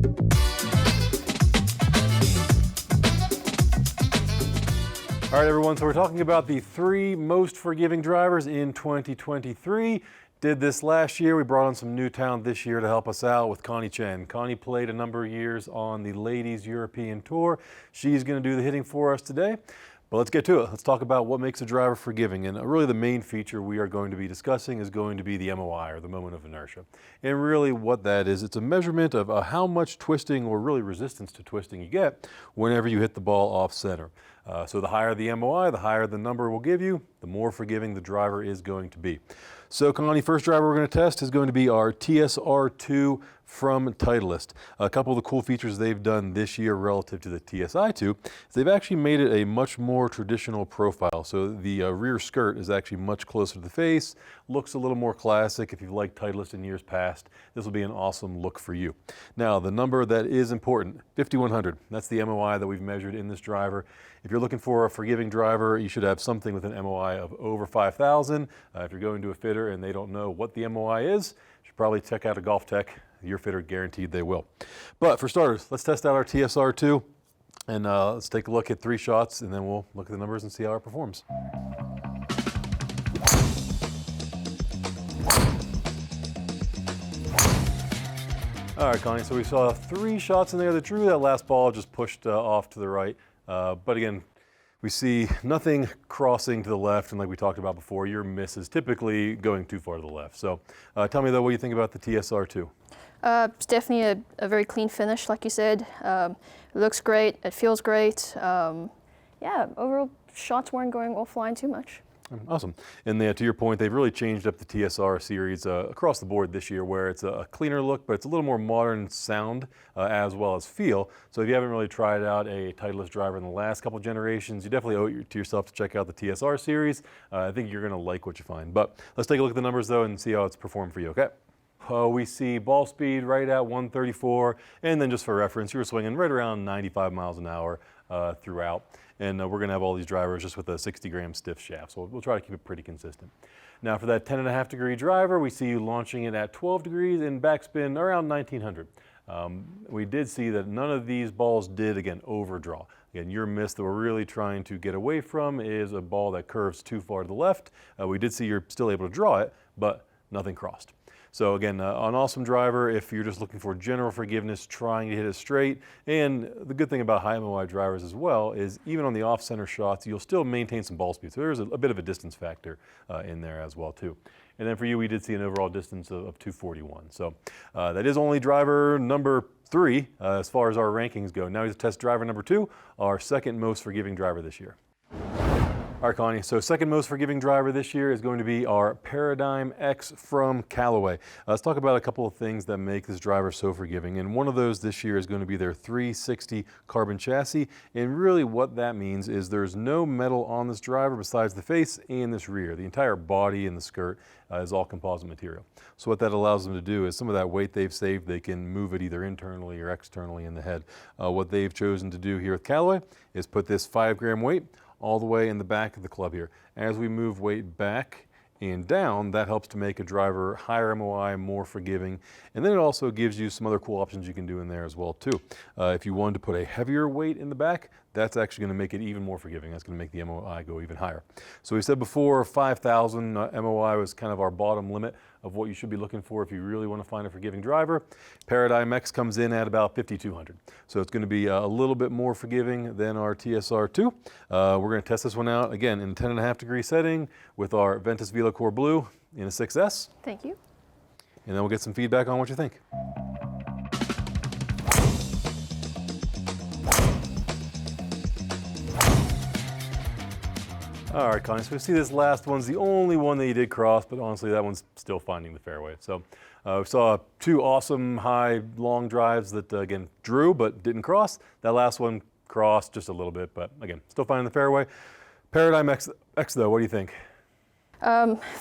All right, everyone, so we're talking about the 3 most forgiving drivers in 2023. Did this last year. We brought on some new talent this year to help us out with Connie Chen. Connie played a number of years on the Ladies European Tour. She's going to do the hitting for us today. But let's get to it. Let's talk about what makes a driver forgiving. And really the main feature we are going to be discussing is going to be the MOI, or the moment of inertia. And really what that is, it's a measurement of how much twisting, or really resistance to twisting, you get whenever you hit the ball off center. So the higher the MOI, the higher the number will give you, the more forgiving the driver is going to be. So Connie, first driver we're going to test is going to be our TSR2 from Titleist. A couple of the cool features they've done this year relative to the TSI2 is they've actually made it a much more traditional profile. So the rear skirt is actually much closer to the face, looks a little more classic. If you've liked Titleist in years past, this will be an awesome look for you. Now, the number that is important, 5100. That's the MOI that we've measured in this driver. If you're looking for a forgiving driver, you should have something with an MOI of over 5,000. If you're going to a fitter and they don't know what the MOI is, you should probably check out a GOLFTEC. Your fitter guaranteed they will. But for starters, let's test out our TSR2 and let's take a look at 3 shots, and then we'll look at the numbers and see how it performs. All right, Connie, so we saw 3 shots in there that drew. That last ball just pushed off to the right. But again, we see nothing crossing to the left, and like we talked about before, your miss is typically going too far to the left. So tell me though, what do you think about the TSR2? It's definitely a very clean finish, like you said. It looks great, it feels great. Yeah, overall shots weren't going offline too much. Awesome. And to your point, they've really changed up the TSR series across the board this year, where it's a cleaner look, but it's a little more modern sound as well as feel. So if you haven't really tried out a Titleist driver in the last couple of generations, you definitely owe it to yourself to check out the TSR series. I think you're going to like what you find. But let's take a look at the numbers though and see how it's performed for you, okay? We see ball speed right at 134, and then just for reference, you were swinging right around 95 miles an hour throughout. And we're going to have all these drivers just with a 60-gram stiff shaft, so we'll try to keep it pretty consistent. Now for that 10.5-degree driver, we see you launching it at 12 degrees and backspin around 1900. We did see that none of these balls did, again, overdraw. Again, your miss that we're really trying to get away from is a ball that curves too far to the left. We did see you're still able to draw it, but nothing crossed. So again, an awesome driver if you're just looking for general forgiveness, trying to hit it straight. And the good thing about high MOI drivers as well is even on the off-center shots, you'll still maintain some ball speed. So there's a bit of a distance factor in there as well too. And then for you, we did see an overall distance of 241. So that is only driver number 3 as far as our rankings go. Now we test driver number 2, our second most forgiving driver this year. All right, Connie, so second most forgiving driver this year is going to be our Paradigm X from Callaway. Let's talk about a couple of things that make this driver so forgiving. And one of those this year is going to be their 360 carbon chassis. And really what that means is there's no metal on this driver besides the face and this rear. The entire body and the skirt is all composite material. So what that allows them to do is some of that weight they've saved, they can move it either internally or externally in the head. What they've chosen to do here with Callaway is put this 5-gram weight all the way in the back of the club here. As we move weight back and down, that helps to make a driver higher MOI, more forgiving. And then it also gives you some other cool options you can do in there as well too. If you wanted to put a heavier weight in the back, that's actually going to make it even more forgiving. That's going to make the MOI go even higher. So we said before 5,000 MOI was kind of our bottom limit of what you should be looking for if you really want to find a forgiving driver. Paradigm X comes in at about 5,200. So it's going to be a little bit more forgiving than our TSR2. We're going to test this one out again in a 10.5-degree setting with our Ventus VeloCore Blue in a 6S. Thank you. And then we'll get some feedback on what you think. All right, Connie, so we see this last one's the only one that you did cross, but honestly, that one's still finding the fairway. So we saw 2 awesome high, long drives that, again, drew but didn't cross. That last one crossed just a little bit, but again, still finding the fairway. Paradigm X though, what do you think?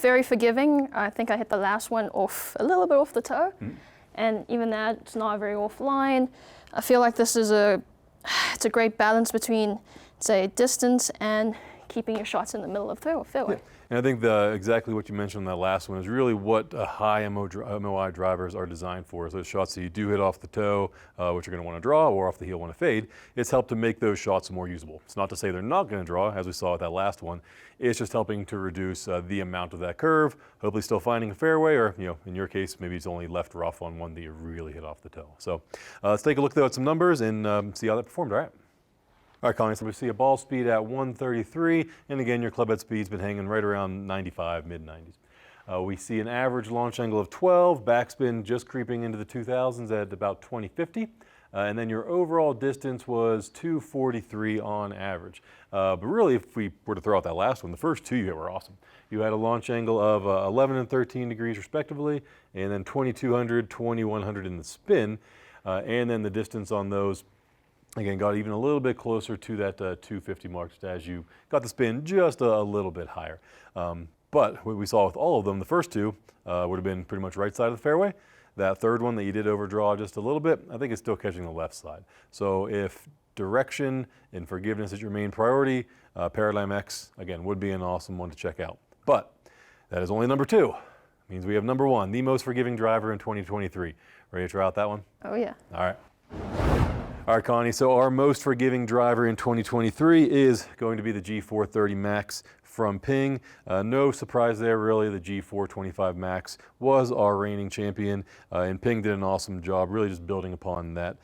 Very forgiving. I think I hit the last one off a little bit off the toe, and even that, it's not very offline. I feel like this is it's a great balance between, say, distance and keeping your shots in the middle of the fairway. Yeah. And I think exactly what you mentioned on that last one is really what high MOI drivers are designed for. So those shots that you do hit off the toe, which you're going to want to draw, or off the heel want to fade, it's helped to make those shots more usable. It's not to say they're not going to draw, as we saw with that last one. It's just helping to reduce the amount of that curve, hopefully still finding a fairway, or in your case, maybe it's only left rough on one that you really hit off the toe. So let's take a look though at some numbers and see how that performed. All right. All right, Connie, so we see a ball speed at 133, and again, your club head speed's been hanging right around 95, mid-90s. We see an average launch angle of 12, backspin just creeping into the 2000s at about 2050, and then your overall distance was 243 on average. But really, if we were to throw out that last one, the first two you hit were awesome. You had a launch angle of 11 and 13 degrees respectively, and then 2200, 2100 in the spin, and then the distance on those again, got even a little bit closer to that 250 mark just as you got the spin just a little bit higher. But what we saw with all of them, the first two would have been pretty much right side of the fairway. That third one that you did overdraw just a little bit, I think it's still catching the left side. So if direction and forgiveness is your main priority, Paradigm X, again, would be an awesome one to check out. But that is only number two. It means we have number one, the most forgiving driver in 2023. Ready to try out that one? Oh yeah. All right. All right, Connie, so our most forgiving driver in 2023 is going to be the G430 Max from Ping. No surprise there, really. The G425 Max was our reigning champion, and Ping did an awesome job really just building upon that,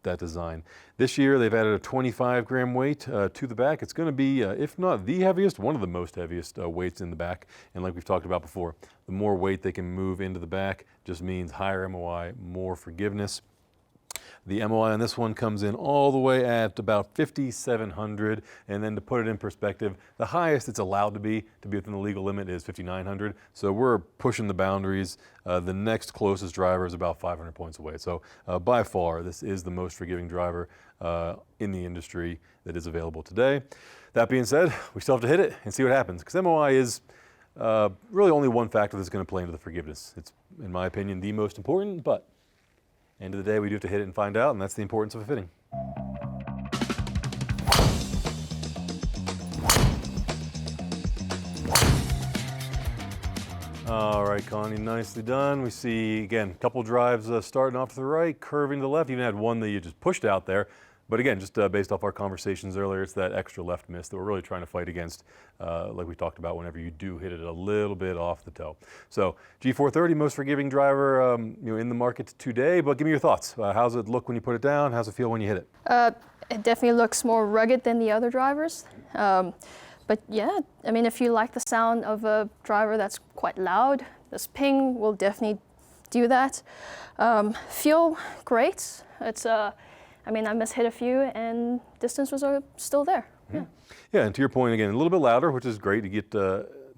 that design. This year, they've added a 25-gram weight to the back. It's going to be, if not the heaviest, one of the most heaviest weights in the back. And like we've talked about before, the more weight they can move into the back just means higher MOI, more forgiveness. The MOI on this one comes in all the way at about 5,700, and then to put it in perspective, the highest it's allowed to be within the legal limit is 5,900. So we're pushing the boundaries. The next closest driver is about 500 points away. So by far, this is the most forgiving driver in the industry that is available today. That being said, we still have to hit it and see what happens, because MOI is really only one factor that's going to play into the forgiveness. It's, in my opinion, the most important, but end of the day, we do have to hit it and find out, and that's the importance of a fitting. All right, Connie, nicely done. We see, again, a couple drives starting off to the right, curving to the left. You even had one that you just pushed out there. But again, just based off our conversations earlier, it's that extra left miss that we're really trying to fight against, like we talked about, whenever you do hit it a little bit off the toe. So G430, most forgiving driver in the market today, but give me your thoughts. How's it look when you put it down? How's it feel when you hit it? It definitely looks more rugged than the other drivers. But yeah, I mean, if you like the sound of a driver that's quite loud, this Ping will definitely do that. Feel great. It's I mean, I mishit a few and distance was still there. Yeah. Yeah, and to your point, again, a little bit louder, which is great to get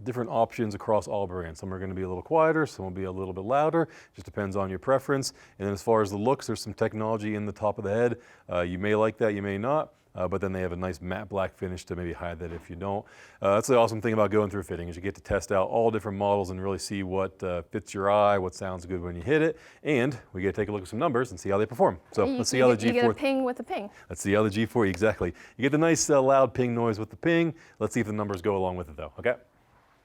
different options across all brands. Some are going to be a little quieter, some will be a little bit louder. Just depends on your preference. And then as far as the looks, there's some technology in the top of the head. You may like that, you may not. But then they have a nice matte black finish to maybe hide that if you don't. That's the awesome thing about going through fitting is you get to test out all different models and really see what fits your eye, what sounds good when you hit it, and we get to take a look at some numbers and see how they perform. So let's see how the G4... You get a ping with a ping. Let's see how the G4, exactly. You get the nice loud ping noise with the ping. Let's see if the numbers go along with it though, okay?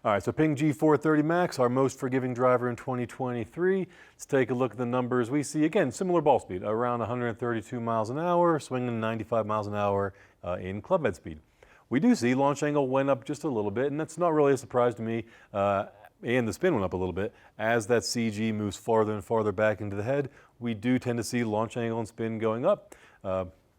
All right, so Ping G430 Max, our most forgiving driver in 2023. Let's take a look at the numbers. We see, again, similar ball speed, around 132 miles an hour, swinging 95 miles an hour in club head speed. We do see launch angle went up just a little bit, and that's not really a surprise to me, and the spin went up a little bit. As that CG moves farther and farther back into the head, we do tend to see launch angle and spin going up.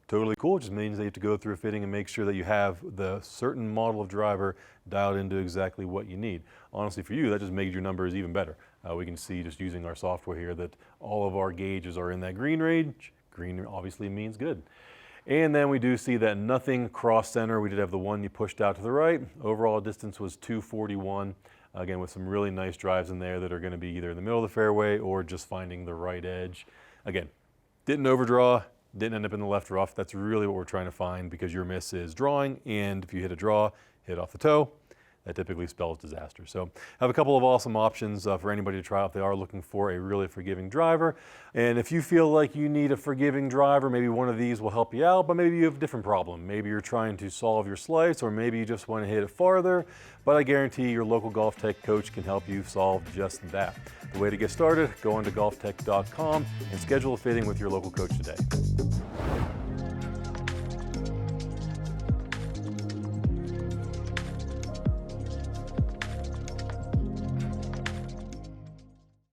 Totally cool, it just means that you have to go through a fitting and make sure that you have the certain model of driver dialed into exactly what you need. Honestly, for you, that just made your numbers even better. We can see just using our software here that all of our gauges are in that green range. Green obviously means good. And then we do see that nothing cross center. We did have the one you pushed out to the right. Overall distance was 241. Again, with some really nice drives in there that are going to be either in the middle of the fairway or just finding the right edge. Again, didn't overdraw. Didn't end up in the left rough. That's really what we're trying to find because your miss is drawing, and if you hit a draw, hit off the toe, that typically spells disaster. So I have a couple of awesome options for anybody to try if they are looking for a really forgiving driver. And if you feel like you need a forgiving driver, maybe one of these will help you out, but maybe you have a different problem. Maybe you're trying to solve your slice, or maybe you just want to hit it farther, but I guarantee your local GolfTec coach can help you solve just that. The way to get started, go on to golftec.com and schedule a fitting with your local coach today.